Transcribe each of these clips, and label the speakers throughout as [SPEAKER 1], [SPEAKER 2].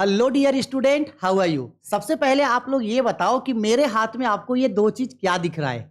[SPEAKER 1] Hello dear student, how are you. सबसे पहले आप लोग ये बताओ कि मेरे हाथ में आपको ये दो चीज क्या दिख रहा है।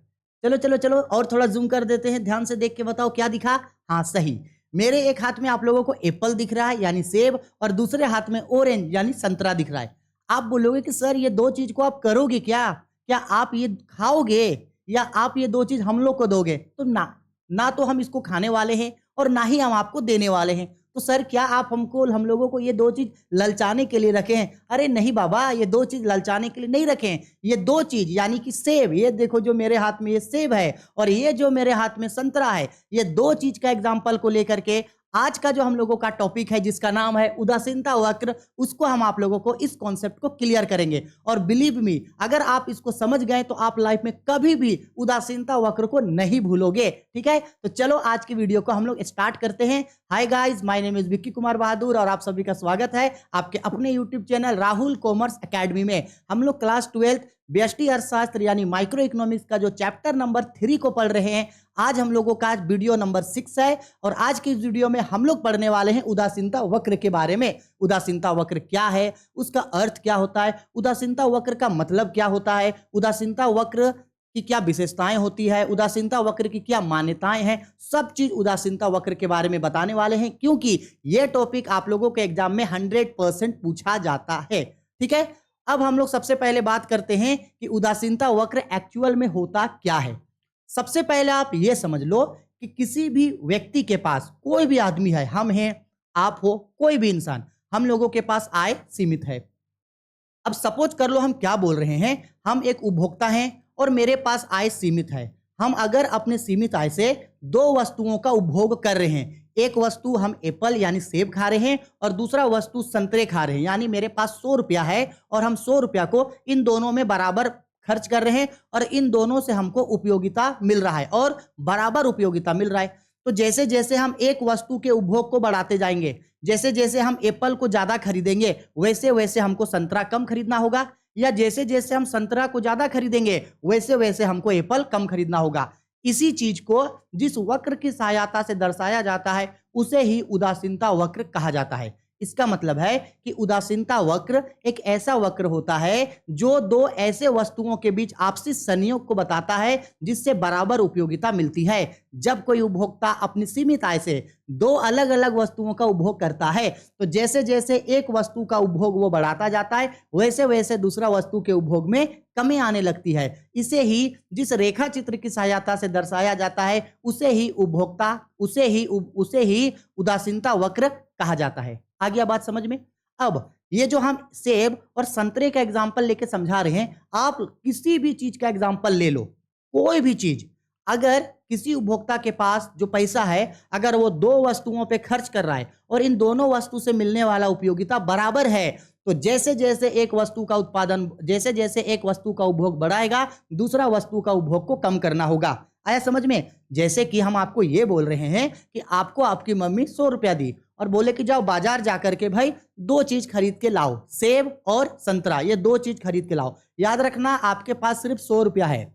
[SPEAKER 1] चलो चलो चलो और थोड़ा जूम कर देते हैं, ध्यान से देख के बताओ क्या दिखा। हाँ सही, मेरे एक हाथ में आप लोगों को एप्पल दिख रहा है यानी सेब, और दूसरे हाथ में ऑरेंज यानी संतरा दिख रहा है। आप बोलोगे कि सर ये दो चीज को आप करोगे क्या, क्या आप ये खाओगे या आप ये दो चीज हम लोग को दोगे? तो ना, ना तो हम इसको खाने वाले हैं और ना ही हम आपको देने वाले हैं। तो सर क्या आप हम लोगों को ये दो चीज ललचाने के लिए रखे हैं? अरे नहीं बाबा, ये दो चीज ललचाने के लिए नहीं रखे हैं। ये दो चीज यानी कि सेब, ये देखो जो मेरे हाथ में ये सेब है और ये जो मेरे हाथ में संतरा है, ये दो चीज का एग्जाम्पल को लेकर के आज का जो हम लोगों का टॉपिक है जिसका नाम है उदासीनता वक्र, उसको हम आप लोगों को इस कॉन्सेप्ट को क्लियर करेंगे। और बिलीव मी, अगर आप इसको समझ गए तो आप लाइफ में कभी भी उदासीनता वक्र को नहीं भूलोगे। ठीक है, तो चलो आज की वीडियो को हम लोग स्टार्ट करते हैं। Hi guys, my name is Vicky Kumar Bahadur और आप सभी का स्वागत है आपके अपने YouTube channel Rahul commerce academy में। हम लोग क्लास 12 व्यष्टि अर्थशास्त्र यानी माइक्रो इकोनॉमिक्स का जो चैप्टर नंबर 3 को पढ़ रहे हैं। आज हम लोगों का वीडियो नंबर 6 है और आज की इस वीडियो में हम लोग पढ़ने वाले हैं उदासीनता वक्र के बारे में। उदासीनता वक्र क्या है, उसका अर्थ क्या होता है, उदासीनता वक्र का मतलब क्या होता है, उदासीनता वक्र की क्या विशेषताएं होती है, उदासीनता वक्र की क्या मान्यताएं हैं, सब चीज उदासीनता वक्र के बारे में बताने वाले हैं, क्योंकि यह टॉपिक आप लोगों के एग्जाम में 100% पूछा जाता है। ठीक है, अब हम लोग सबसे पहले बात करते हैं कि उदासीनता वक्र एक्चुअल में होता क्या है। सबसे पहले आप ये समझ लो कि किसी भी व्यक्ति के पास, कोई भी आदमी है, हम हैं, आप हो, कोई भी इंसान, हम लोगों के पास आय सीमित है। अब सपोज कर लो हम क्या बोल रहे हैं, हम एक उपभोक्ता हैं और मेरे पास आय सीमित है। हम अगर अपने सीमित आय से दो वस्तुओं का उपभोग कर रहे हैं, एक वस्तु हम एप्पल यानी सेब खा रहे हैं और दूसरा वस्तु संतरे खा रहे हैं, यानी मेरे पास 100 रुपया है और हम 100 रुपया को इन दोनों में बराबर खर्च कर रहे हैं और इन दोनों से हमको उपयोगिता मिल रहा है और बराबर उपयोगिता मिल रहा है। तो जैसे जैसे हम एक वस्तु के उपभोग को बढ़ाते जाएंगे, जैसे जैसे हम एप्पल को ज्यादा खरीदेंगे वैसे वैसे हमको संतरा कम खरीदना होगा, या जैसे जैसे हम संतरा को ज्यादा खरीदेंगे वैसे वैसे हमको एप्पल कम खरीदना होगा। इसी चीज को जिस वक्र की सहायता से दर्शाया जाता है उसे ही उदासीनता वक्र कहा जाता है। इसका मतलब है कि उदासीनता वक्र एक ऐसा वक्र होता है जो दो ऐसे वस्तुओं के बीच आपसी संयोग को बताता है जिससे बराबर उपयोगिता मिलती है। जब कोई उपभोक्ता अपनी सीमित आय से दो अलग अलग वस्तुओं का उपभोग करता है तो जैसे जैसे एक वस्तु का उपभोग वो बढ़ाता जाता है वैसे वैसे दूसरा वस्तु के उपभोग में कमी आने लगती है। इसे ही जिस रेखा चित्र की सहायता से दर्शाया जाता है उसे ही उपभोक्ता, उसे ही उदासीनता वक्र कहा जाता है। आ गया बात समझ में? अब ये जो हम सेब और संतरे का एग्जाम्पल लेके समझा रहे हैं, आप किसी भी चीज का एग्जाम्पल ले लो, कोई भी चीज। अगर किसी उपभोक्ता के पास जो पैसा है, अगर वो दो वस्तुओं पे खर्च कर रहा है और इन दोनों वस्तु से मिलने वाला उपयोगिता बराबर है, तो जैसे जैसे एक वस्तु का उत्पादन, जैसे जैसे एक वस्तु का उपभोग बढ़ाएगा दूसरा वस्तु का उपभोग को कम करना होगा। आया समझ में? जैसे कि हम आपको ये बोल रहे हैं कि आपको आपकी मम्मी 100 रुपया दी और बोले कि जाओ बाजार जाकर के भाई दो चीज खरीद के लाओ, सेब और संतरा, ये दो चीज खरीद के लाओ। याद रखना आपके पास सिर्फ 100 रुपया है,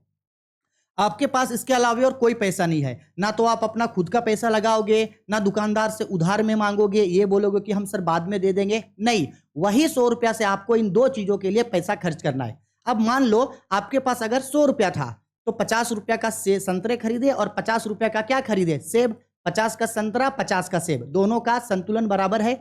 [SPEAKER 1] आपके पास इसके अलावा और कोई पैसा नहीं है। ना तो आप अपना खुद का पैसा लगाओगे, ना दुकानदार से उधार में मांगोगे, ये बोलोगे कि हम सर बाद में दे देंगे, नहीं, वही 100 रुपया से आपको इन दो चीजों के लिए पैसा खर्च करना है। अब मान लो आपके पास अगर 100 रुपया था तो 50 रुपया का संतरे खरीदे और 50 रुपया का क्या खरीदे, सेब। 50 का संतरा 50 का सेब, दोनों का संतुलन बराबर है।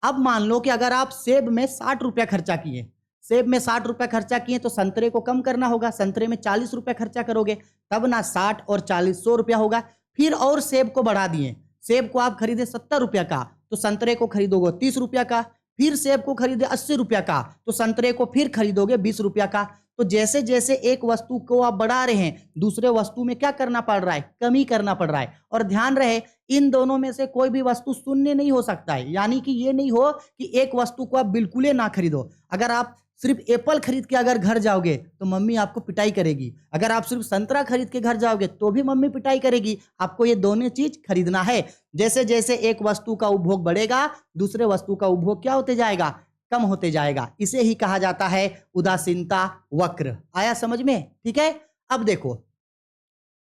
[SPEAKER 1] अब मान लो कि अगर आप सेब में 60 रुपया खर्चा किए, सेब में 60 रुपया खर्चा किए तो संतरे को कम करना होगा, संतरे में 40 रुपया खर्चा करोगे, तब ना 60 और 40 100 रुपया होगा। फिर और सेब को बढ़ा दिए, सेब को आप खरीदे 70 रुपया का तो संतरे को खरीदोगे 30 रुपया का, फिर सेब को खरीदे 80 रुपया का तो संतरे को फिर खरीदोगे 20 रुपया का। तो जैसे जैसे एक वस्तु को आप बढ़ा रहे हैं दूसरे वस्तु में क्या करना पड़ रहा है, कमी करना पड़ रहा है। और ध्यान रहे इन दोनों में से कोई भी वस्तु शून्य नहीं हो सकता है, यानी कि ये नहीं हो कि एक वस्तु को आप बिल्कुल ही ना खरीदो। अगर आप सिर्फ एप्पल खरीद के अगर घर जाओगे तो मम्मी आपको पिटाई करेगी, अगर आप सिर्फ संतरा खरीद के घर जाओगे तो भी मम्मी पिटाई करेगी। आपको ये दोनों चीज खरीदना है। जैसे जैसे एक वस्तु का उपभोग बढ़ेगा दूसरे वस्तु का उपभोग क्या होते जाएगा, कम होते जाएगा। इसे ही कहा जाता है उदासीनता वक्र। आया समझ में? ठीक है, अब देखो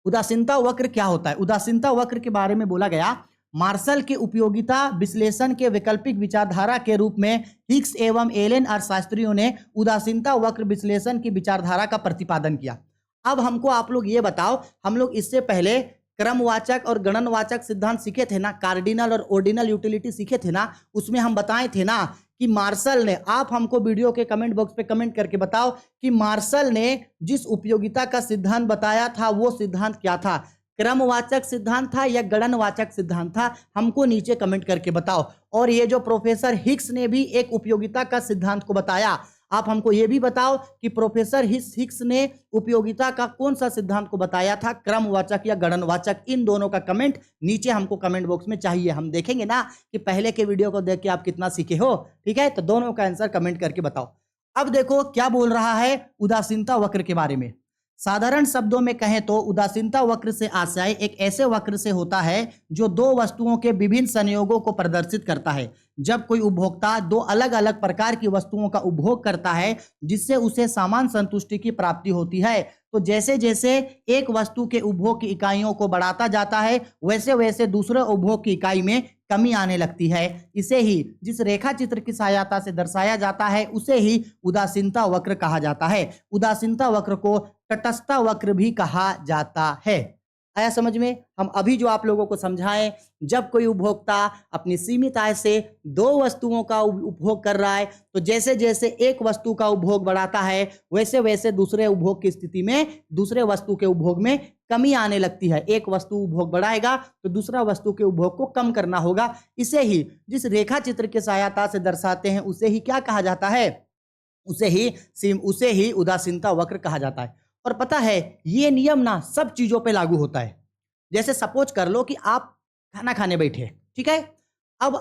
[SPEAKER 1] उदासीनता वक्र क्या होता है। उदासीनता वक्र के बारे में बोला गया, मार्शल के उपयोगिता विश्लेषण के वैकल्पिक विचारधारा के रूप में हिग्स एवं एलन और शास्त्रियों ने उदासीनता वक्र विश्लेषण की विचारधारा का प्रतिपादन किया। अब हमको आप लोग ये बताओ, हम लोग इससे पहले क्रमवाचक और गणनवाचक सिद्धांत सीखे थे ना, कार्डिनल और ऑर्डिनल यूटिलिटी सीखे थे ना, उसमें हम बताए थे ना कि मार्शल ने, आप हमको वीडियो के कमेंट बॉक्स पे कमेंट करके बताओ कि मार्शल ने जिस उपयोगिता का सिद्धांत बताया था वो सिद्धांत क्या था, क्रमवाचक सिद्धांत था या गणनवाचक सिद्धांत था, हमको नीचे कमेंट करके बताओ। और ये जो प्रोफेसर हिग्स ने भी एक उपयोगिता का सिद्धांत को बताया, आप हमको ये भी बताओ कि प्रोफेसर हिग्स ने उपयोगिता का कौन सा सिद्धांत को बताया था, क्रमवाचक या गणनवाचक। इन दोनों का कमेंट नीचे हमको कमेंट बॉक्स में चाहिए। हम देखेंगे ना कि पहले के वीडियो को देख के आप कितना सीखे हो। ठीक है, तो दोनों का आंसर कमेंट करके बताओ। अब देखो क्या बोल रहा है उदासीनता वक्र के बारे में। साधारण शब्दों में कहें तो उदासीनता वक्र से आशय एक ऐसे वक्र से होता है जो दो वस्तुओं के विभिन्न संयोगों को प्रदर्शित करता है। जब कोई उपभोक्ता दो अलग अलग प्रकार की वस्तुओं का उपभोग करता है जिससे उसे समान संतुष्टि की प्राप्ति होती है, तो जैसे जैसे एक वस्तु के उपभोग की इकाइयों को बढ़ाता जाता है वैसे वैसे दूसरे उपभोग की इकाई में कमी आने लगती है। इसे ही जिस रेखा चित्र की सहायता से दर्शाया जाता है उसे ही उदासीनता वक्र कहा जाता है। उदासीनता वक्र को तटस्थता वक्र भी कहा जाता है। आया समझ में? हम अभी जो आप लोगों को समझाएं, जब कोई उपभोक्ता अपनी सीमित आय से दो वस्तुओं का उपभोग कर रहा है तो जैसे जैसे एक वस्तु का उपभोग बढ़ाता है वैसे वैसे दूसरे उपभोग की स्थिति में दूसरे वस्तु के उपभोग में कमी आने लगती है। एक वस्तु उपभोग बढ़ाएगा तो दूसरा वस्तु के उपभोग को कम करना होगा। इसे ही जिस रेखा चित्र की सहायता से दर्शाते हैं उसे ही क्या कहा जाता है, उसे ही उदासीनता वक्र कहा जाता है। और पता है ये नियम ना सब चीजों पे लागू होता है। जैसे सपोज कर लो कि आप खाना खाने बैठे, ठीक है, अब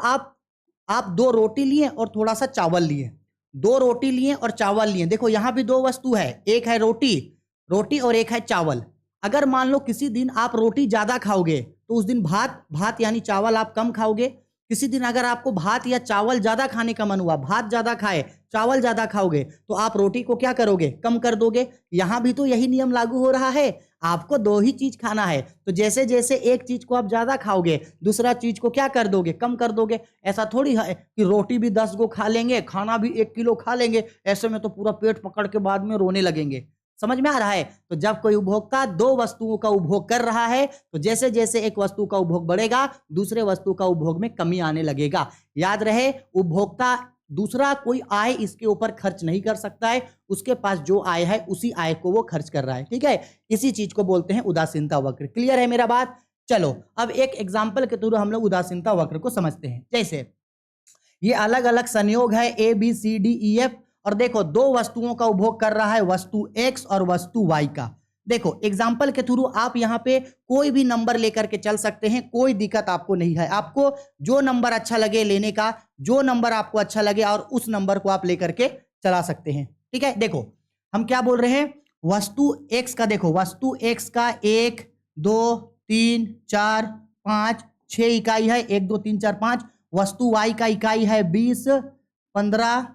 [SPEAKER 1] आप दो रोटी लिए और थोड़ा सा चावल लिए, दो रोटी लिए और चावल लिए। देखो यहां भी दो वस्तु है, एक है रोटी और एक है चावल। अगर मान लो किसी दिन आप रोटी ज्यादा खाओगे तो उस दिन भात यानी चावल आप कम खाओगे। किसी दिन अगर आपको भात या चावल ज्यादा खाने का मन हुआ, भात ज्यादा खाए चावल ज्यादा खाओगे तो आप रोटी को क्या करोगे, कम कर दोगे। यहां भी तो यही नियम लागू हो रहा है, आपको दो ही चीज खाना है तो जैसे जैसे एक चीज को आप ज्यादा खाओगे दूसरा चीज को क्या कर दोगे, कम कर दोगे। ऐसा थोड़ी है कि रोटी भी 10 गो खा लेंगे, खाना भी 1 किलो खा लेंगे, ऐसे में तो पूरा पेट पकड़ के बाद में रोने लगेंगे। समझ में आ रहा है? तो जब कोई उपभोक्ता दो वस्तुओं का उपभोग कर रहा है तो जैसे जैसे एक वस्तु का उपभोग बढ़ेगा दूसरे वस्तु का उपभोग में कमी आने लगेगा। याद रहे उपभोक्ता दूसरा कोई आय इसके ऊपर खर्च नहीं कर सकता है, उसके पास जो आय है उसी आय को वो खर्च कर रहा है। ठीक है, इसी चीज को बोलते हैं उदासीनता वक्र। क्लियर है मेरा बात? चलो अब एक एग्जाम्पल के थ्रू हम लोग उदासीनता वक्र को समझते हैं। जैसे ये अलग अलग संयोग है ABCDEF और देखो दो वस्तुओं का उपभोग कर रहा है वस्तु X और वस्तु Y का। देखो एग्जाम्पल के थ्रू आप यहाँ पे कोई भी नंबर लेकर के चल सकते हैं, कोई दिक्कत आपको नहीं है। आपको जो नंबर अच्छा लगे लेने का, जो नंबर आपको अच्छा लगे और उस नंबर को आप लेकर के चला सकते हैं। ठीक है, देखो हम क्या बोल रहे हैं, वस्तु X का, देखो वस्तु X का 1 2 3 4 5 6 इकाई है, 1 2 3 4 5। वस्तु Y का इकाई है 20 15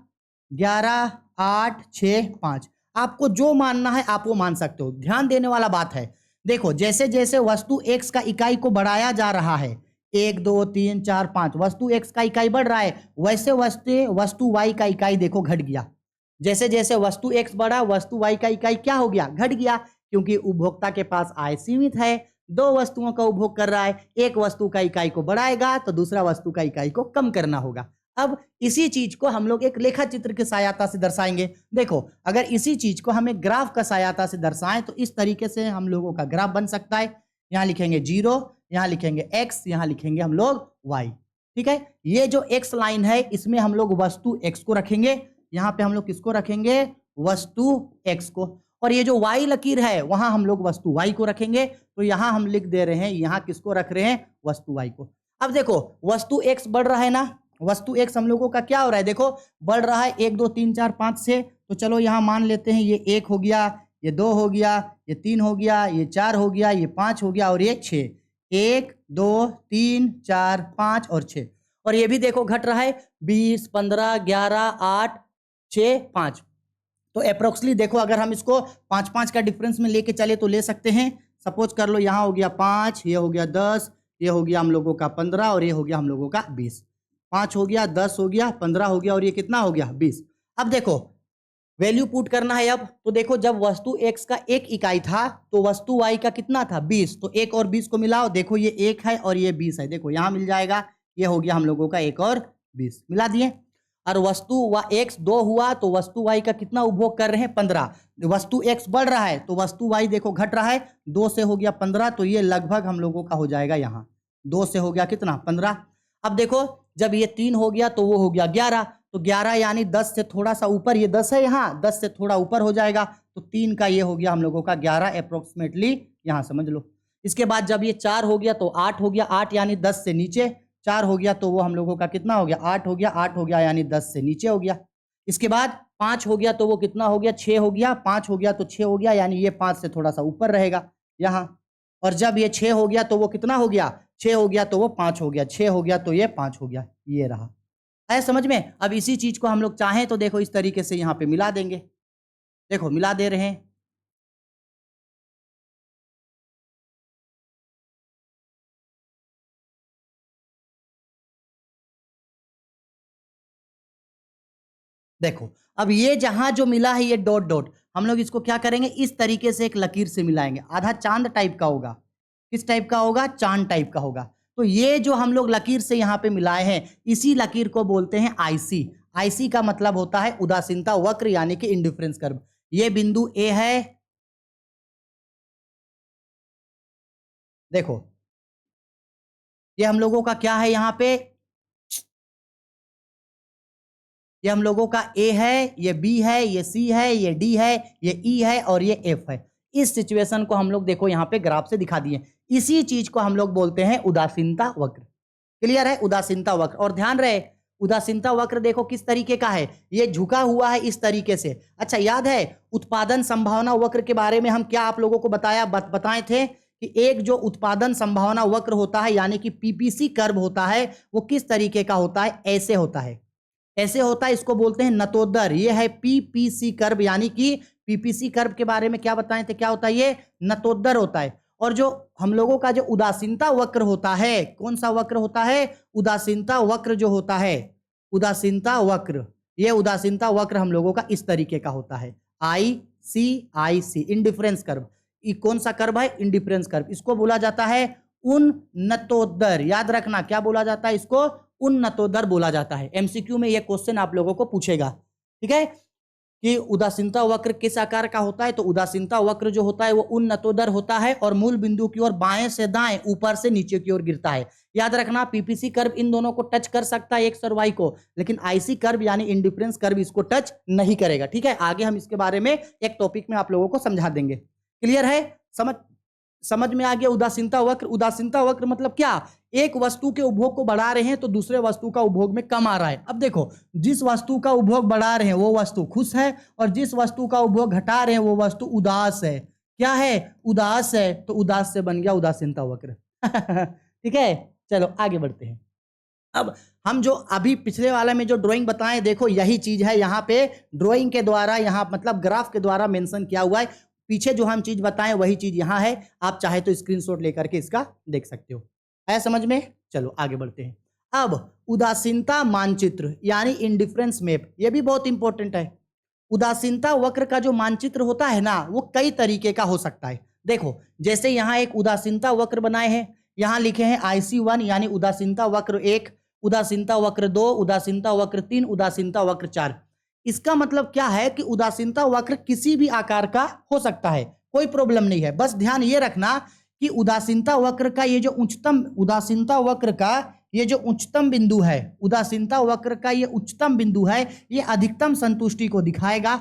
[SPEAKER 1] 11 8 6 5। आपको जो मानना है आप वो मान सकते हो। ध्यान देने वाला बात है, देखो जैसे जैसे वस्तु X का इकाई को बढ़ाया जा रहा है 1 2 3 4 5, वस्तु X का इकाई बढ़ रहा है वैसे वस्तु Y का इकाई देखो घट गया। जैसे जैसे वस्तु X बढ़ा वस्तु Y का इकाई क्या हो गया, घट गया, क्योंकि उपभोक्ता के पास आय सीमित है, दो वस्तुओं का उपभोग कर रहा है, एक वस्तु का इकाई को बढ़ाएगा तो दूसरा वस्तु का इकाई को कम करना होगा। अब इसी चीज को हम लोग एक रेखा चित्र की सहायता से दर्शाएंगे। देखो अगर इसी चीज को हमें ग्राफ का सहायता से दर्शाएं तो इस तरीके से हम लोगों का ग्राफ बन सकता है। यहां लिखेंगे 0, यहां लिखेंगे x, यहां लिखेंगे हम लोग y। ठीक है, ये जो x लाइन है इसमें हम लोग वस्तु x को रखेंगे, यहां पे हम लोग किसको रखेंगे, वस्तु x को, और ये जो y लकीर है वहां हम लोग वस्तु y को रखेंगे। तो यहां हम लिख दे रहे हैं, यहां किसको रख रहे हैं, वस्तु y को। अब देखो वस्तु x बढ़ रहा है ना, वस्तु x हम लोगों का क्या हो रहा है, देखो बढ़ रहा है 1 2 3 4 5 से। तो चलो यहाँ मान लेते हैं ये 1 हो गया, ये 2 हो गया, ये 3 हो गया, ये 4 हो गया, ये 5 हो गया और ये 6। 1 2 3 4 5 और 6। और ये भी देखो घट रहा है 20 15 11 8 6 5। तो अप्रोक्सली देखो अगर हम इसको 5 5 का डिफरेंस में लेके चले तो ले सकते हैं। सपोज कर लो यहाँ हो गया 5, ये हो गया 10, ये हो गया हम लोगों का 15 और ये हो गया हम लोगों का 20। 5 हो गया, 10 हो गया, 15 हो गया और ये कितना हो गया 20। अब देखो वैल्यू पुट करना है। अब तो देखो जब वस्तु x का 1 इकाई था तो वस्तु y का कितना था 20, तो 1 और 20 को मिलाओ, देखो ये 1 है और ये 20 है, देखो यहाँ मिल जाएगा, ये हो गया हम लोगों का 1 और 20 मिला दिए। और वस्तु x 2 हुआ तो वस्तु y का कितना उपभोग कर रहे हैं 15। वस्तु x बढ़ रहा है तो वस्तु y देखो घट रहा है, 2 से हो गया 15, तो ये लगभग हम लोगों का हो जाएगा यहाँ 2 से हो गया कितना 15। अब देखो जब ये 3 हो गया तो वो हो गया 11, तो 11 यानी 10 से थोड़ा सा ऊपर, ये 10 है यहाँ, 10 से थोड़ा ऊपर हो जाएगा, तो 3 का ये हो गया हम लोगों का 11 अप्रोक्सीमेटली, यहाँ समझ लो। इसके बाद जब ये 4 हो गया तो 8 हो गया, 8 यानी 10 से नीचे, 4 हो गया तो वो हम लोगों का कितना हो गया 8 हो गया, 8 हो गया यानी 10 से नीचे हो गया। इसके बाद 5 हो गया तो वो कितना हो गया 6 हो गया, 5 हो गया तो 6 हो गया यानी ये 5 से थोड़ा सा ऊपर रहेगा यहाँ। और जब ये 6 हो गया तो वो कितना हो गया 6 हो गया तो वो 5 हो गया, 6 हो गया तो ये 5 हो गया, ये रहा। है समझ में? अब इसी चीज को हम लोग चाहें तो देखो इस तरीके से यहाँ पे मिला देंगे, देखो मिला दे रहे हैं। देखो अब ये जहां जो मिला है ये डॉट डॉट, हम लोग इसको क्या करेंगे इस तरीके से एक लकीर से मिलाएंगे, आधा चांद टाइप का होगा। किस टाइप का होगा? चांद टाइप का होगा। तो ये जो हम लोग लकीर से यहाँ पे मिलाए हैं इसी लकीर को बोलते हैं आईसी। आईसी का मतलब होता है उदासीनता वक्र यानी कि इंडिफरेंस कर्व। ये बिंदु ए है, देखो ये हम लोगों का क्या है यहाँ पे, ये हम लोगों का ए है, ये बी है, ये सी है, ये डी है, ये ई है और ये एफ है। इस सिचुएशन को हम लोग देखो यहाँ पे ग्राफ से दिखा दिए। इसी चीज को हम लोग बोलते हैं उदासीनता वक्र। क्लियर है? उदासीनता वक्र। और ध्यान रहे उदासीनता वक्र देखो किस तरीके का है, ये झुका हुआ है इस तरीके से। अच्छा याद है उत्पादन संभावना वक्र के बारे में हम क्या आप लोगों को बताए थे कि एक जो उत्पादन संभावना वक्र होता है यानी कि पीपीसी कर्व होता है वो किस तरीके का होता है, ऐसे होता है, ऐसे होता है, इसको बोलते हैं नतोदर। ये है पीपीसी कर्व यानी कि पीपीसी कर्व के बारे में क्या बताए थे, क्या होता है ये नतोदर होता है। और जो हम लोगों का जो उदासीनता वक्र होता है, कौन सा वक्र होता है, उदासीनता वक्र जो होता है, उदासीनता वक्र, ये उदासीनता वक्र हम लोगों का इस तरीके का होता है आई सी इंडिफरेंस कर्व। ये कौन सा कर्व है, इंडिफरेंस कर्व। इसको बोला जाता है उन्नतोदर, याद रखना क्या बोला जाता है इसको, उन्नतोदर बोला जाता है। एमसीक्यू में यह क्वेश्चन आप लोगों को पूछेगा, ठीक है, कि उदासीनता वक्र किस आकार का होता है, तो उदासीनता वक्र जो होता है वो उन्नतोदर होता है और मूल बिंदु की ओर बाएं से दाएं, ऊपर से नीचे की ओर गिरता है। याद रखना पीपीसी कर्व इन दोनों को टच कर सकता है एक्स और वाई को, लेकिन आईसी कर्व यानी इंडिफरेंस कर्व इसको टच नहीं करेगा। ठीक है, आगे हम इसके बारे में एक टॉपिक में आप लोगों को समझा देंगे। क्लियर है? समझ में आ गया उदासीनता वक्र। उदासीनता वक्र मतलब क्या, एक वस्तु के उपभोग को बढ़ा रहे हैं तो दूसरे वस्तु का उपभोग में कम आ रहा है। अब देखो जिस वस्तु का उपभोग बढ़ा रहे हैं वो वस्तु खुश है और जिस वस्तु का उपभोग घटा रहे हैं वो वस्तु उदास है। क्या है? उदास है, तो उदास से बन गया उदासीनता वक्र। ठीक है, चलो आगे बढ़ते हैं। अब हम जो अभी पिछले वाले में जो ड्राइंग बताएं देखो यही चीज है, यहाँ पे ड्राइंग के द्वारा, यहाँ मतलब ग्राफ के द्वारा मेंशन किया हुआ है। पीछे जो हम चीज बताएं वही चीज यहाँ है, आप चाहे तो स्क्रीनशॉट लेकर के इसका देख सकते हो। है समझ में? चलो आगे बढ़ते हैं। अब उदासीनता मानचित्र यानी इंडिफरेंस मैप, ये भी बहुत इंपॉर्टेंट है। उदासीनता वक्र का जो मानचित्र होता है ना वो कई तरीके का हो सकता है। देखो जैसे यहाँ एक उदासीनता वक्र बनाए हैं, यहाँ लिखे हैं IC1 यानी उदासीनता वक्र 1, उदासीनता वक्र 2, उदासीनता वक्र 3, उदासीनता वक्र 4। इसका मतलब क्या है कि उदासीनता वक्र किसी भी आकार का हो सकता है, कोई प्रॉब्लम नहीं है। बस ध्यान ये रखना कि उदासीनता वक्र का ये जो उच्चतम, उदासीनता वक्र का ये जो उच्चतम बिंदु है, उदासीनता वक्र का ये उच्चतम बिंदु है, ये अधिकतम संतुष्टि को दिखाएगा।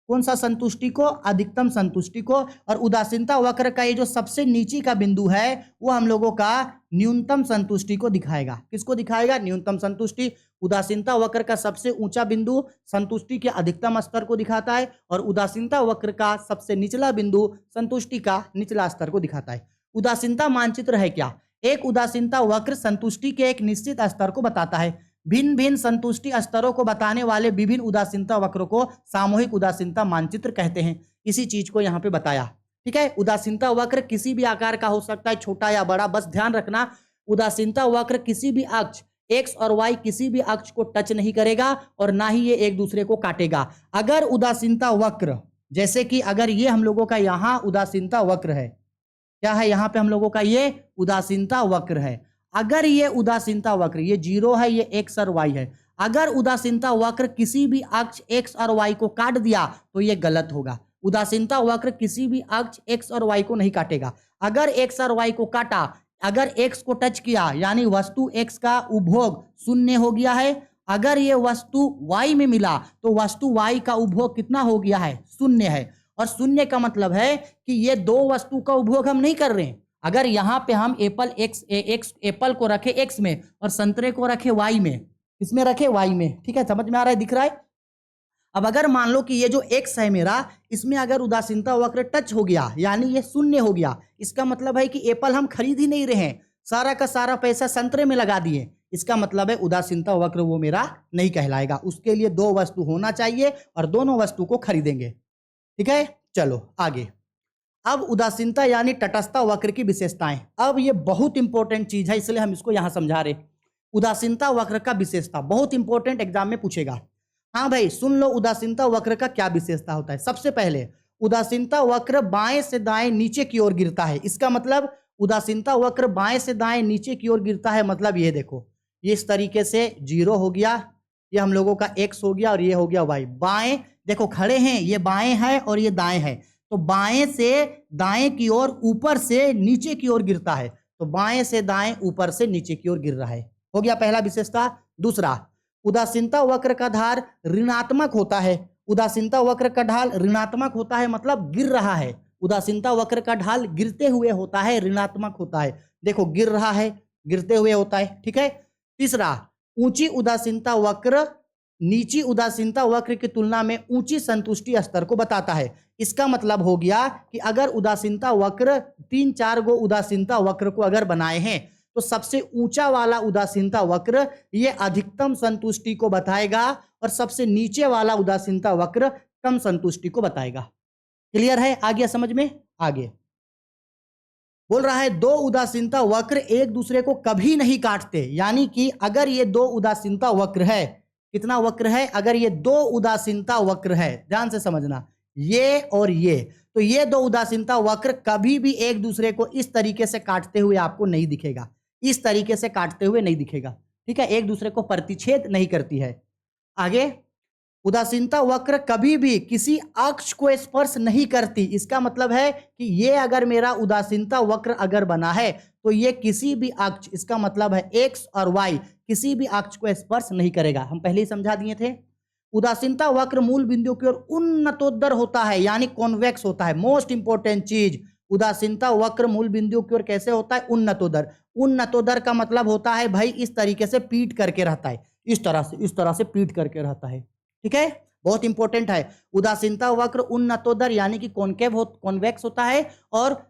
[SPEAKER 1] कौन सा संतुष्टि को? अधिकतम संतुष्टि को। और उदासीनता वक्र का ये जो सबसे नीचे का बिंदु है वो हम लोगों का न्यूनतम संतुष्टि को दिखाएगा। किसको दिखाएगा? न्यूनतम संतुष्टि। उदासीनता वक्र का सबसे ऊंचा बिंदु संतुष्टि के अधिकतम स्तर को दिखाता है और उदासीनता वक्र का सबसे निचला बिंदु संतुष्टि का निचला स्तर को दिखाता है। उदासीनता मानचित्र है क्या? एक उदासीनता वक्र संतुष्टि के एक निश्चित स्तर को बताता है। भिन्न भिन्न संतुष्टि स्तरों को बताने वाले विभिन्न उदासीनता वक्रों को सामूहिक उदासीनता मानचित्र कहते हैं। इसी चीज को यहाँ पे बताया। ठीक है, उदासीनता वक्र किसी भी आकार का हो सकता है, छोटा या बड़ा। बस ध्यान रखना उदासीनता वक्र किसी भी अक्ष एक्स और वाई किसी भी अक्ष को टच नहीं करेगा और ना ही ये एक दूसरे को काटेगा। अगर उदासीनता वक्र, जैसे कि अगर ये हम लोगों का यहां उदासीनता वक्र है, क्या है यहां पे हम लोगों का ये उदासीनता वक्र है। अगर ये उदासीनता वक्र, ये 0 है, ये एक्स और वाई है, अगर उदासीनता वक्र किसी भी अक्ष एक्स और वाई को काट दिया तो ये गलत होगा। उदासीनता वक्र किसी भी अक्ष एक्स और वाई को नहीं काटेगा। अगर एक्स और वाई को काटा, अगर एक्स को टच किया यानी वस्तु एक्स का उपभोग शून्य हो गया है। अगर ये वस्तु वाई में मिला तो वस्तु वाई का उपभोग कितना हो गया है, शून्य है। और शून्य का मतलब है कि ये दो वस्तु का उपभोग हम नहीं कर रहे हैं। अगर यहां पे हम एप्पल को रखे एक्स में और संतरे को रखे वाई में, इसमें रखे वाई में, ठीक है, समझ में आ रहा है, दिख रहा है। अब अगर मान लो कि ये जो एक्स है मेरा, इसमें अगर उदासीनता वक्र टच हो गया यानी ये शून्य हो गया, इसका मतलब है कि एप्पल हम खरीद ही नहीं रहे हैं, सारा का सारा पैसा संतरे में लगा दिए, इसका मतलब है उदासीनता वक्र वो मेरा नहीं कहलाएगा। उसके लिए दो वस्तु होना चाहिए और दोनों वस्तु को खरीदेंगे, ठीक है। चलो आगे। अब उदासीनता यानी तटस्थता वक्र की विशेषताएं। अब ये बहुत इंपॉर्टेंट चीज है, इसलिए हम इसको यहां समझा रहे। उदासीनता वक्र का विशेषता बहुत इंपॉर्टेंट, एग्जाम में पूछेगा। हाँ भाई सुन लो, उदासीनता वक्र का क्या विशेषता होता है। सबसे पहले उदासीनता वक्र बाएं से दाएं नीचे की ओर गिरता है। इसका मतलब उदासीनता वक्र बाएं से दाएं नीचे की ओर गिरता है, मतलब ये देखो, ये इस तरीके से 0 हो गया, ये हम लोगों का x हो गया और ये हो गया y। बाएं देखो खड़े हैं, ये बाएं है और ये दाएं है, तो बाएं से दाएं की ओर ऊपर से नीचे की ओर गिरता है, तो बाएं से दाएं ऊपर से नीचे की ओर गिर रहा है, हो गया पहला विशेषता। दूसरा, उदासीनता वक्र का ढाल ऋणात्मक होता है। उदासीनता वक्र का ढाल ऋणात्मक होता है मतलब गिर रहा है। उदासीनता वक्र का ढाल गिरते हुए होता है, ऋणात्मक होता है। देखो गिर रहा है, गिरते हुए होता है, ठीक है। तीसरा, ऊंची उदासीनता वक्र नीची उदासीनता वक्र की तुलना में ऊंची संतुष्टि स्तर को बताता है। इसका मतलब हो गया कि अगर उदासीनता वक्र 3-4 गो उदासीनता वक्र को अगर बनाए हैं तो सबसे ऊंचा वाला उदासीनता वक्र ये अधिकतम संतुष्टि को बताएगा और सबसे नीचे वाला उदासीनता वक्र कम संतुष्टि को बताएगा। क्लियर है, आ गया समझ में। आगे बोल रहा है दो उदासीनता वक्र एक दूसरे को कभी नहीं काटते, यानी कि अगर ये दो उदासीनता वक्र है, कितना वक्र है, अगर ये दो उदासीनता वक्र है, ध्यान से समझना, ये और ये, तो ये दो उदासीनता वक्र कभी भी एक दूसरे को इस तरीके से काटते हुए आपको नहीं दिखेगा, इस तरीके से काटते हुए नहीं दिखेगा, ठीक है, एक दूसरे को प्रतिच्छेद नहीं करती है। आगे, उदासीनता वक्र कभी भी किसी अक्ष को स्पर्श नहीं करती। इसका मतलब है कि ये अगर मेरा उदासीनता वक्र अगर बना है तो ये किसी भी अक्ष, इसका मतलब है एक्स और वाई, किसी भी अक्ष को स्पर्श नहीं करेगा। हम पहले ही समझा दिए थे। उदासीनता वक्र मूल बिंदु की ओर उन्नतोत्तर होता है, यानी कॉन्वेक्स होता है। मोस्ट इंपॉर्टेंट चीज, उदासीनता वक्र मूल बिंदु की ओर कैसे होता है, उन्नतोदर। उन्नतोदर का मतलब होता है भाई इस तरीके से पीट करके रहता है, इस तरह से पीट करके रहता है, ठीक है, बहुत इंपॉर्टेंट है। उदासीनता वक्र उन्नतोदर यानी कि कॉन्वेक्स होता है, और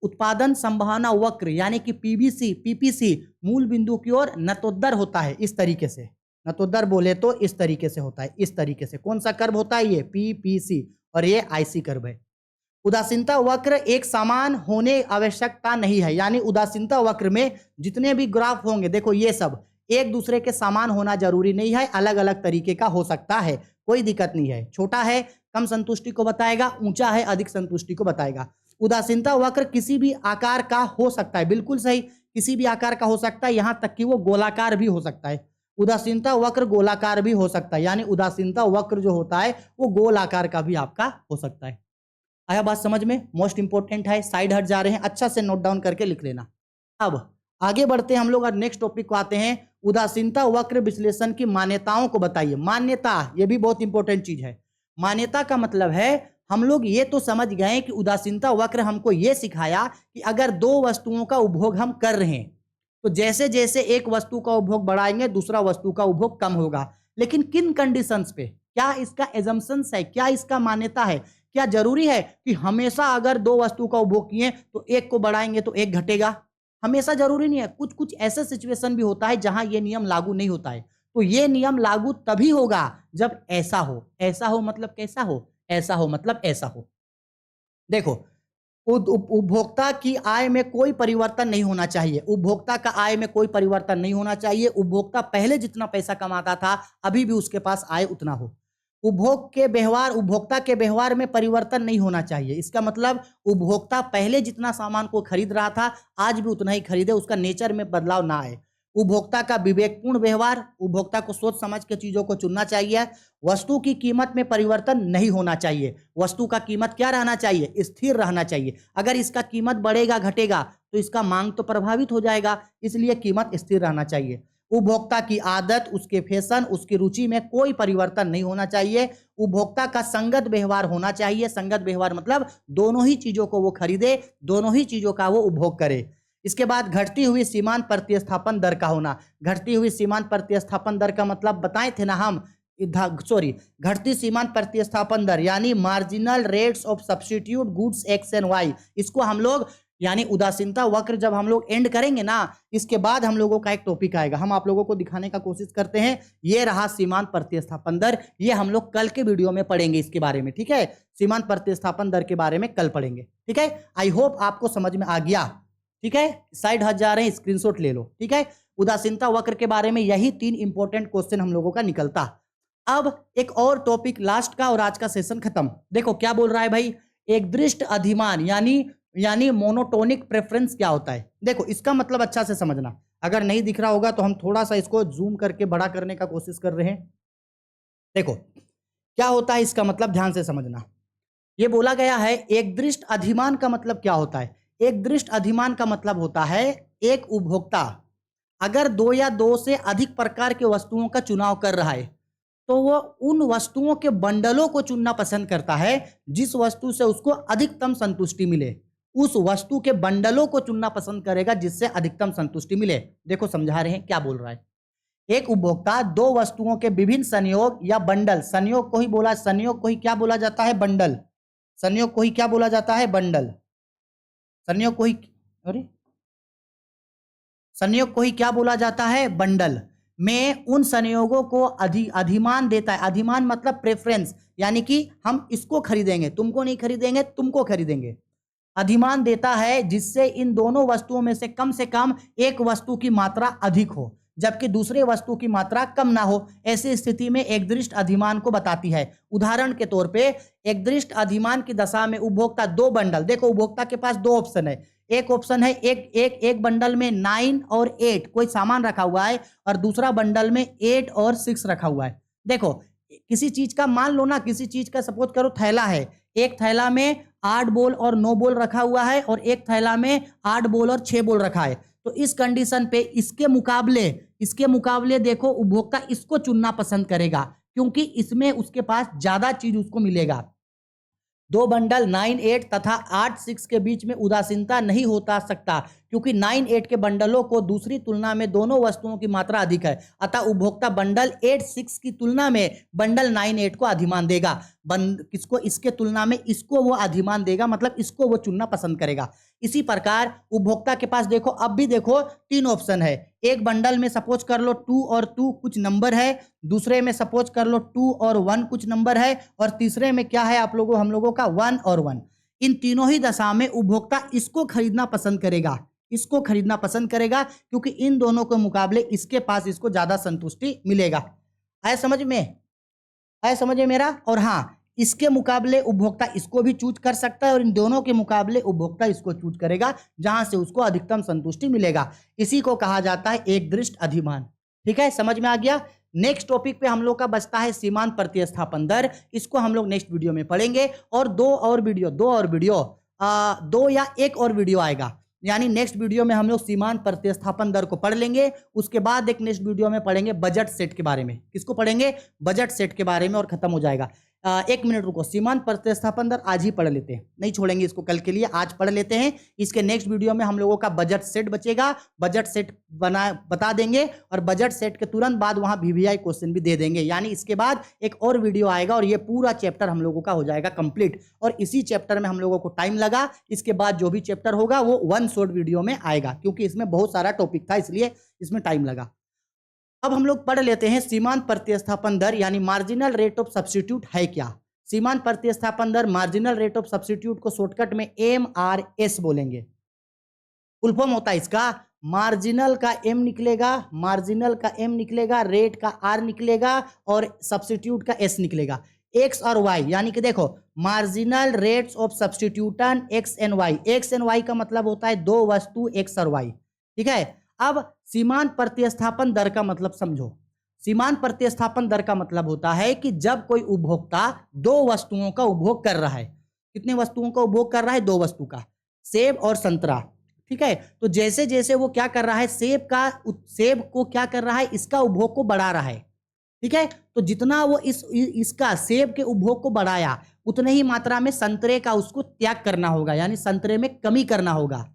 [SPEAKER 1] उत्पादन संभावना वक्र यानी कि पीपीसी मूल बिंदु की ओर नतोदर होता है, इस तरीके से। नतोदर बोले तो इस तरीके से होता है, इस तरीके से। कौन सा कर्व होता है, ये पीपीसी, और ये आईसी कर्व है। उदासीनता वक्र एक समान होने आवश्यकता नहीं है, यानी उदासीनता वक्र में जितने भी ग्राफ होंगे, देखो ये सब एक दूसरे के समान होना जरूरी नहीं है, अलग अलग तरीके का हो सकता है, कोई दिक्कत नहीं है। छोटा है कम संतुष्टि को बताएगा, ऊंचा है अधिक संतुष्टि को बताएगा। उदासीनता वक्र किसी भी आकार का हो सकता है, बिल्कुल सही, किसी भी आकार का हो सकता है, यहां तक कि वो गोलाकार भी हो सकता है। उदासीनता वक्र गोलाकार भी हो सकता है, यानी उदासीनता वक्र जो होता है वो गोल आकार का भी आपका हो सकता है। आया बात समझ में, मोस्ट इंपॉर्टेंट है। साइड हट जा रहे हैं, अच्छा से नोट डाउन करके लिख लेना। अब आगे बढ़ते हैं हम लोग और नेक्स्ट टॉपिक को आते हैं। उदासीनता वक्र विश्लेषण की मान्यताओं को बताइए। मान्यता, ये भी बहुत इंपॉर्टेंट चीज है। मान्यता का मतलब है हम लोग ये तो समझ गए कि उदासीनता वक्र हमको ये सिखाया कि अगर दो वस्तुओं का उपभोग हम कर रहे हैं तो जैसे जैसे एक वस्तु का उपभोग बढ़ाएंगे दूसरा वस्तु का उपभोग कम होगा, लेकिन किन कंडीशंस पे, क्या इसका एजम्पशंस है, क्या इसका मान्यता है, क्या जरूरी है कि हमेशा अगर दो वस्तु का उपभोग किए तो एक को बढ़ाएंगे तो एक घटेगा? हमेशा जरूरी नहीं है, कुछ कुछ ऐसे सिचुएशन भी होता है जहां ये नियम लागू नहीं होता है। तो ये नियम लागू तभी होगा जब ऐसा हो। ऐसा हो मतलब कैसा हो, ऐसा हो मतलब ऐसा हो। देखो उपभोक्ता की आय में कोई परिवर्तन नहीं होना चाहिए। उपभोक्ता का आय में कोई परिवर्तन नहीं होना चाहिए। उपभोक्ता पहले जितना पैसा कमाता था अभी भी उसके पास आय उतना हो। उपभोक्ता के व्यवहार में परिवर्तन नहीं होना चाहिए। इसका मतलब उपभोक्ता पहले जितना सामान को खरीद रहा था आज भी उतना ही खरीदे, उसका नेचर में बदलाव ना आए। उपभोक्ता का विवेकपूर्ण व्यवहार, उपभोक्ता को सोच समझ के चीजों को चुनना चाहिए। वस्तु की कीमत में परिवर्तन नहीं होना चाहिए। वस्तु का कीमत क्या रहना चाहिए? स्थिर रहना चाहिए। अगर इसका कीमत बढ़ेगा घटेगा तो इसका मांग तो प्रभावित हो जाएगा, इसलिए कीमत स्थिर रहना चाहिए। उपभोक्ता की आदत, उसके फैशन, उसकी रुचि में कोई परिवर्तन नहीं होना चाहिए। उपभोक्ता का संगत व्यवहार होना चाहिए। संगत व्यवहार मतलब दोनों ही चीजों को वो खरीदे, दोनों ही चीजों का वो उपभोग करे। इसके बाद घटती हुई सीमांत प्रतिस्थापन दर का होना। घटती हुई सीमांत प्रतिस्थापन दर का मतलब बताए थे ना हम, घटती सीमांत प्रतिस्थापन दर यानी marginal rates of substitute goods X and Y. इसको हम लोग यानी उदासीनता वक्र जब हम लोग एंड करेंगे ना, इसके बाद हम लोगों का एक टॉपिक आएगा, हम आप लोगों को दिखाने का कोशिश करते हैं। ये रहा सीमांत प्रतिस्थापन दर, ये हम लोग कल के वीडियो में पढ़ेंगे इसके बारे में, ठीक है। सीमांत प्रतिस्थापन दर के बारे में कल पढ़ेंगे, ठीक है। आई होप आपको समझ में आ गया, ठीक है। साइड हट जा रहे हैं, स्क्रीनशॉट ले लो, ठीक है। उदासीनता वक्र के बारे में यही 3 इंपॉर्टेंट क्वेश्चन हम लोगों का निकलता। अब एक और टॉपिक लास्ट का और आज का सेशन खत्म। देखो क्या बोल रहा है भाई, एक दृष्ट अधिमान यानी मोनोटोनिक प्रेफरेंस क्या होता है। देखो इसका मतलब अच्छा से समझना, अगर नहीं दिख रहा होगा तो हम थोड़ा सा इसको जूम करके बड़ा करने का कोशिश कर रहे हैं। देखो क्या होता है इसका मतलब, ध्यान से समझना। ये बोला गया है एक दृष्ट अधिमान का मतलब क्या होता है। एक दृष्ट अधिमान का मतलब होता है एक उपभोक्ता अगर 2 या 2 से अधिक प्रकार के वस्तुओं का चुनाव कर रहा है तो वो उन वस्तुओं के बंडलों को चुनना पसंद करता है जिस वस्तु से उसको अधिकतम संतुष्टि मिले। उस वस्तु के बंडलों को चुनना पसंद करेगा जिससे अधिकतम संतुष्टि मिले। देखो समझा रहे हैं क्या बोल रहा है। एक उपभोक्ता 2 वस्तुओं के विभिन्न संयोग या बंडल, संयोग को ही क्या बोला जाता है? बंडल। संयोग को ही क्या बोला जाता है? बंडल। संयोग को ही क्या बोला जाता है? बंडल में उन संयोगों को अधिमान देता है। अधिमान मतलब प्रेफरेंस, यानी कि हम इसको खरीदेंगे, तुमको नहीं खरीदेंगे, तुमको खरीदेंगे। अधिमान देता है जिससे इन दोनों वस्तुओं में से कम एक वस्तु की मात्रा अधिक हो जबकि दूसरे वस्तु की मात्रा कम ना हो। ऐसी स्थिति में एक दृष्ट अधिमान को बताती है। उदाहरण के तौर पे एक दृष्ट अधिमान की दशा में उपभोक्ता 2 बंडल, देखो उपभोक्ता के पास 2 ऑप्शन है। एक ऑप्शन है एक बंडल में 9 और 8 कोई सामान रखा हुआ है और दूसरा बंडल में 8 और 6 रखा हुआ है। देखो किसी चीज का मान लो ना, किसी चीज का सपोज करो थैला है, एक थैला में 8 बॉल और 9 बॉल रखा हुआ है और एक थैला में 8 बॉल और 6 बॉल रखा है। तो इस कंडीशन पे इसके मुकाबले देखो उपभोक्ता इसको चुनना पसंद करेगा क्योंकि इसमें उसके पास ज्यादा चीज उसको मिलेगा। 2 बंडल 9, 8 तथा 8, 6 के बीच में उदासीनता नहीं होता सकता क्योंकि 9, 8 के बंडलों को दूसरी तुलना में दोनों वस्तुओं की मात्रा अधिक है। अतः उपभोक्ता बंडल 8, 6 की तुलना में बंडल 9, 8 को अधिमान देगा। किसको? इसके तुलना में इसको वो अधिमान देगा, मतलब इसको वो चुनना पसंद करेगा। इसी प्रकार उपभोक्ता के पास देखो, अब भी देखो 3 ऑप्शन है। एक बंडल में सपोज कर लो 2 और 2 कुछ नंबर है, दूसरे में सपोज कर लो 2 और 1 कुछ नंबर है और तीसरे में क्या है हम लोगों का 1 और 1। इन तीनों ही दशा में उपभोक्ता इसको खरीदना पसंद करेगा क्योंकि इन दोनों के मुकाबले इसके पास इसको ज्यादा संतुष्टि मिलेगा। आया समझ में मेरा? और हाँ, इसके मुकाबले उपभोक्ता इसको भी चूज कर सकता है और इन दोनों के मुकाबले उपभोक्ता इसको चूज करेगा जहां से उसको अधिकतम संतुष्टि मिलेगा। इसी को कहा जाता है एक दृष्ट अधिमान। ठीक है, समझ में आ गया। नेक्स्ट टॉपिक पे हम लोग का बचता है सीमांत प्रतिस्थापन दर। इसको हम लोग नेक्स्ट वीडियो में पढ़ेंगे और 2 या एक और वीडियो आएगा, यानी नेक्स्ट वीडियो में हम लोग सीमांत प्रतिस्थापन दर को पढ़ लेंगे। उसके बाद एक नेक्स्ट वीडियो में पढ़ेंगे बजट सेट के बारे में। किसको पढ़ेंगे? बजट सेट के बारे में, और खत्म हो जाएगा। 1 मिनट रुको, सीमांत प्रतिस्थापन दर आज ही पढ़ लेते हैं, नहीं छोड़ेंगे इसको कल के लिए, आज पढ़ लेते हैं। इसके नेक्स्ट वीडियो में हम लोगों का बजट सेट बचेगा, बजट सेट बता देंगे और बजट सेट के तुरंत बाद वहां VVI क्वेश्चन भी दे देंगे। यानी इसके बाद एक और वीडियो आएगा और ये पूरा चैप्टर हम लोगों का हो जाएगा कंप्लीट। और इसी चैप्टर में हम लोगों को टाइम लगा, इसके बाद जो भी चैप्टर होगा वो 1 शॉर्ट वीडियो में आएगा क्योंकि इसमें बहुत सारा टॉपिक था, इसलिए इसमें टाइम लगा। अब हम लोग पढ़ लेते हैं सीमांत प्रतिस्थापन दर यानी मार्जिनल रेट ऑफ सब्स्टिट्यूट है क्या। सीमांत प्रतिस्थापन दर मार्जिनल रेट ऑफ सब्स्टिट्यूट को शॉर्टकट में MRS बोलेंगे। फुल फॉर्म होता है इसका, मार्जिनल का M निकलेगा, मार्जिनल का M निकलेगा, रेट का R निकलेगा और सब्स्टिट्यूट का S निकलेगा। एक्स और वाई, यानी कि देखो marginal rates of substitution X and Y, X and Y का मतलब होता है दो वस्तु एक्स और वाई, ठीक है। अब सीमांत प्रतिस्थापन दर का मतलब समझो। सीमांत प्रतिस्थापन दर का मतलब होता है कि जब कोई उपभोक्ता दो वस्तुओं का उपभोग कर रहा है, कितने वस्तुओं का उपभोग कर रहा है? दो वस्तु का, सेब और संतरा, ठीक है। तो जैसे जैसे वो क्या कर रहा है, सेब को क्या कर रहा है, इसका उपभोग को बढ़ा रहा है, ठीक है। तो जितना वो इसका सेब के उपभोग को बढ़ाया, उतने ही मात्रा में संतरे का उसको त्याग करना होगा, यानी संतरे में कमी करना होगा।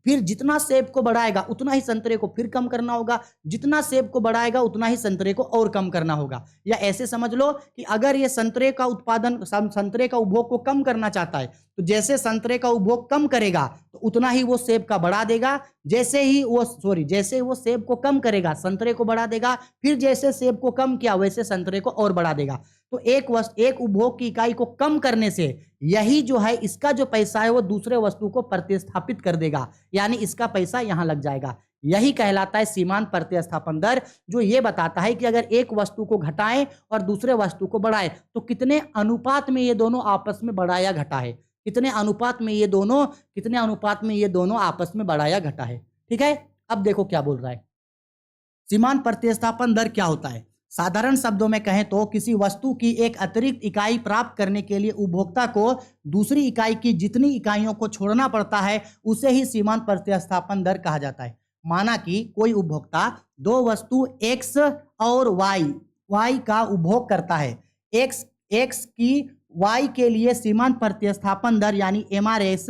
[SPEAKER 1] फिर जितना सेब को बढ़ाएगा उतना ही संतरे को फिर कम करना होगा, जितना सेब को बढ़ाएगा उतना ही संतरे को और कम करना होगा। या ऐसे समझ लो कि अगर ये संतरे का उत्पादन, संतरे का उपभोग को कम करना चाहता है, तो जैसे संतरे का उपभोग कम करेगा तो उतना ही वो सेब का बढ़ा देगा, जैसे ही वो सेब को कम करेगा संतरे को बढ़ा देगा, फिर जैसे सेब को कम किया वैसे संतरे को और बढ़ा देगा। तो एक उपभोग की इकाई को कम करने से यही जो है इसका जो पैसा है वो दूसरे वस्तु को प्रतिस्थापित कर देगा, यानी इसका पैसा यहां लग जाएगा। यही कहलाता है सीमांत प्रतिस्थापन दर, जो ये बताता है कि अगर एक वस्तु को घटाएं और दूसरे वस्तु को बढ़ाएं तो कितने अनुपात में ये दोनों आपस में बढ़ा या घटा है, कितने अनुपात में ये दोनों आपस में बढ़ा या घटा है, ठीक है। अब देखो क्या बोल रहा है, सीमांत प्रतिस्थापन दर क्या होता है। साधारण शब्दों में कहें तो किसी वस्तु की एक अतिरिक्त इकाई प्राप्त करने के लिए उपभोक्ता को दूसरी इकाई की जितनी इकाइयों को छोड़ना पड़ता है उसे ही सीमांत प्रतिस्थापन दर कहा जाता है। माना कि कोई उपभोक्ता दो वस्तु x और y का उपभोग करता है, x की y के लिए सीमांत प्रतिस्थापन दर यानी MRS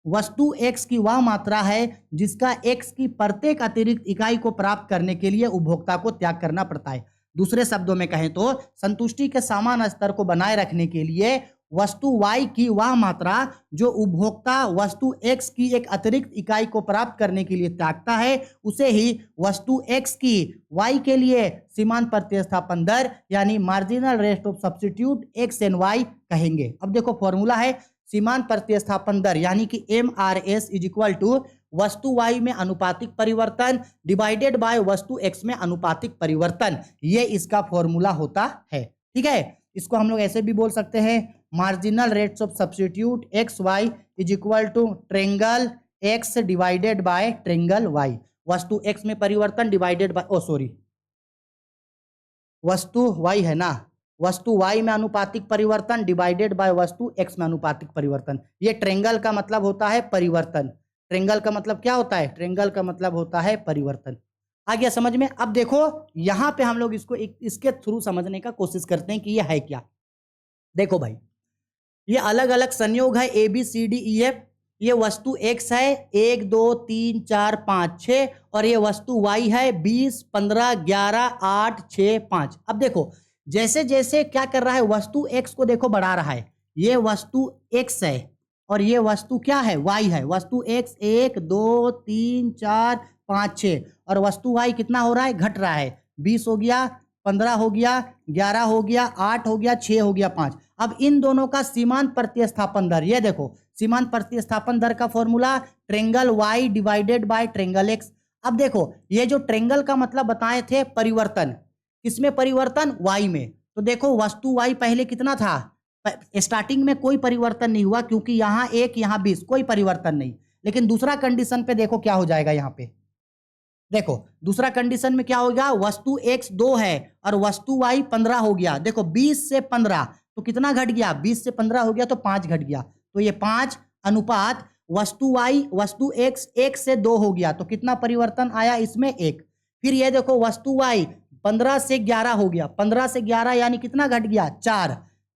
[SPEAKER 1] वस्तु x की वह मात्रा है जिसका x की प्रत्येक अतिरिक्त इकाई को प्राप्त करने के लिए उपभोक्ता को त्याग करना पड़ता है। दूसरे शब्दों में कहें तो संतुष्टि के समान स्तर को बनाए रखने के लिए वस्तु y की वह मात्रा जो उपभोक्ता वस्तु x की एक अतिरिक्त इकाई को प्राप्त करने के लिए त्यागता है उसे ही वस्तु x की y के लिए सीमांत प्रतिस्थापन दर यानी marginal rate of substitute x and y कहेंगे। अब देखो फॉर्मूला है सीमांत प्रतिस्थापन दर यानी कि MRS इज इक्वल टू वस्तु y में अनुपातिक परिवर्तन डिवाइडेड बाय वस्तु x में अनुपातिक परिवर्तन, ये इसका फॉर्मूला होता है, ठीक है। इसको हम लोग ऐसे भी बोल सकते हैं marginal rates of substitute x y is equal to triangle x divided by triangle y, वस्तु x में परिवर्तन डिवाइडेड बाय वस्तु y है ना, वस्तु y में अनुपातिक परिवर्तन डिवाइडेड बाय वस्तु x में अनुपातिक परिवर्तन। ये ट्रेंगल का मतलब होता है परिवर्तन। ट्रेंगल का मतलब क्या होता है? ट्रेंगल का मतलब होता है परिवर्तन। आ गया समझ में? अब देखो यहां पे हम लोग इसको इसके थ्रू समझने का कोशिश करते हैं कि ये है क्या। देखो भाई, ये अलग अलग संयोग है ABCDEF। ये वस्तु x है 1 2 3 4 5 6 और ये वस्तु y है 20 15 11 8 6 5। अब देखो जैसे जैसे क्या कर रहा है, वस्तु x को देखो बढ़ा रहा है, ये वस्तु x है और ये वस्तु क्या है? y है। वस्तु x 1 2 3 4 5 6 और वस्तु y कितना हो रहा है? घट रहा है। 20 हो गया, 15 हो गया, 11 हो गया, 8 हो गया, 6 हो गया, 5। अब इन दोनों का सीमांत प्रतिस्थापन दर, ये देखो सीमांत प्रतिस्थापन दर का formula triangle y divided by triangle x। अब देखो ये जो ट्रेंगल का मतलब बताए थे परिवर्तन, किसमें परिवर्तन? y में। तो देखो वस्तु y पहले कितना था? स्टार्टिंग में कोई परिवर्तन नहीं हुआ क्योंकि यहाँ 1 यहाँ 20, कोई परिवर्तन नहीं। लेकिन दूसरा कंडीशन पे देखो क्या हो जाएगा। यहाँ पे देखो दूसरा कंडीशन में क्या होगा, वस्तु x 2 है और वस्तु y 15 हो गया। देखो 20 से 15 तो कितना घट गया? 20 से 15 हो गया तो 5 घट गया। तो ये 5 अनुपात वस्तु y वस्तु x 1 से 2 हो गया तो कितना परिवर्तन आया इसमें? 1। फिर ये देखो वस्तु y 15 से 11 हो गया, 15 से 11 यानी कितना घट गया?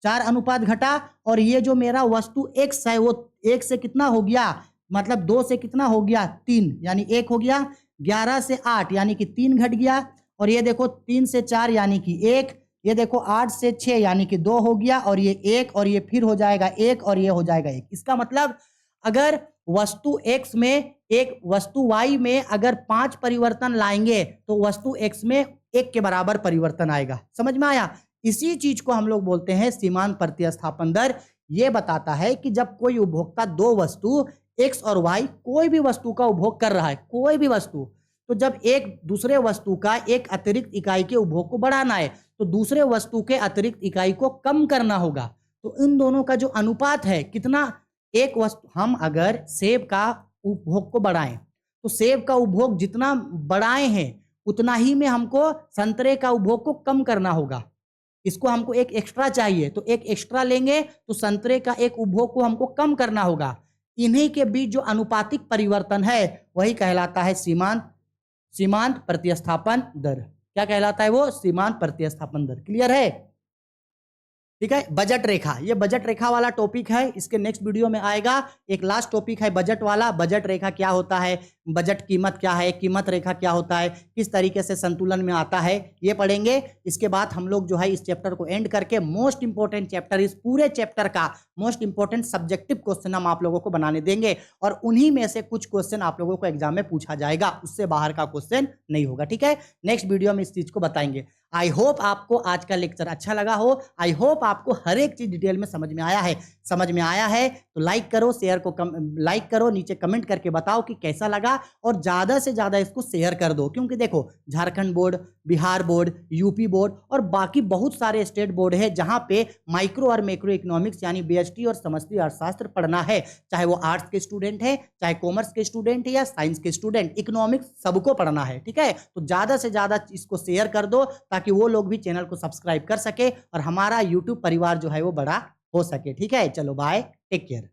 [SPEAKER 1] 4 अनुपात घटा। और ये जो मेरा वस्तु x है वो 1 से कितना हो गया, मतलब 2 से कितना हो गया? 3 यानी 1 हो गया। 11 से 8 यानी कि 3 घट गया। और ये देखो 3 से 4 यानी कि 1। ये देखो 8 से 6 यानी कि 2 हो गया और ये 1 और ये फिर हो जाएगा 1 और ये हो जाएगा 1। इसका मतलब अगर वस्तु x में एक वस्तु y में अगर 5 परिवर्तन लाएंगे तो वस्तु x में 1 के बराबर परिवर्तन आएगा। समझ में आया? इसी चीज को हम लोग बोलते हैं सीमांत प्रतिस्थापन दर। ये बताता है कि जब कोई उपभोक्ता दो वस्तु एक्स और वाई कोई भी वस्तु का उपभोग कर रहा है, कोई भी वस्तु, तो जब एक दूसरे वस्तु का एक अतिरिक्त इकाई के उपभोग को बढ़ाना है तो दूसरे वस्तु के अतिरिक्त इकाई को कम करना होगा। तो इन दोनों का जो अनुपात है कितना, एक वस्तु, हम अगर सेब का उपभोग को बढ़ाएं तो सेब का उपभोग जितना बढ़ाए हैं उतना ही में हमको संतरे का उपभोग को कम करना होगा। इसको हमको एक एक्स्ट्रा चाहिए तो एक एक्स्ट्रा लेंगे तो संतरे का एक उपभोग को हमको कम करना होगा। इन्हीं के बीच जो अनुपातिक परिवर्तन है वही कहलाता है सीमांत प्रतिस्थापन दर। क्या कहलाता है वो? सीमांत प्रतिस्थापन दर। क्लियर है? ठीक है। बजट रेखा, ये बजट रेखा वाला टॉपिक है, इसके नेक्स्ट वीडियो में आएगा। एक लास्ट टॉपिक है बजट वाला। बजट रेखा क्या होता है, बजट कीमत क्या है, कीमत रेखा क्या होता है, किस तरीके से संतुलन में आता है, ये पढ़ेंगे। इसके बाद हम लोग जो है इस चैप्टर को एंड करके मोस्ट इंपॉर्टेंट चैप्टर, इस पूरे चैप्टर का मोस्ट इंपॉर्टेंट सब्जेक्टिव क्वेश्चन हम आप लोगों को बनाने देंगे और उन्हीं में से कुछ क्वेश्चन आप लोगों को एग्जाम में पूछा जाएगा, उससे बाहर का क्वेश्चन नहीं होगा। ठीक है, नेक्स्ट वीडियो में इस चीज को बताएंगे। आई होप आपको आज का लेक्चर अच्छा लगा हो। आई होप आपको हर एक चीज डिटेल में समझ में आया है। समझ में आया है तो लाइक करो, शेयर को लाइक करो, नीचे कमेंट करके बताओ कि कैसा लगा और ज्यादा से ज्यादा इसको शेयर कर दो। क्योंकि देखो, Jharkhand board, Bihar board, UP board और बाकी बहुत सारे स्टेट बोर्ड है जहां पे माइक्रो और मैक्रो इकोनॉमिक्स यानी बीएसटी और समष्टि अर्थशास्त्र पढ़ना है। चाहे वो आर्ट्स के स्टूडेंट है, चाहे कॉमर्स के स्टूडेंट है या साइंस के स्टूडेंट, इकोनॉमिक्स सबको पढ़ना है। ठीक है, तो ज्यादा से ज्यादा इसको शेयर कर दो ताकि वो लोग भी चैनल को सब्सक्राइब कर सके और हमारा यूट्यूब परिवार जो है वो बड़ा हो सके। ठीक है, चलो बाय, टेक केयर।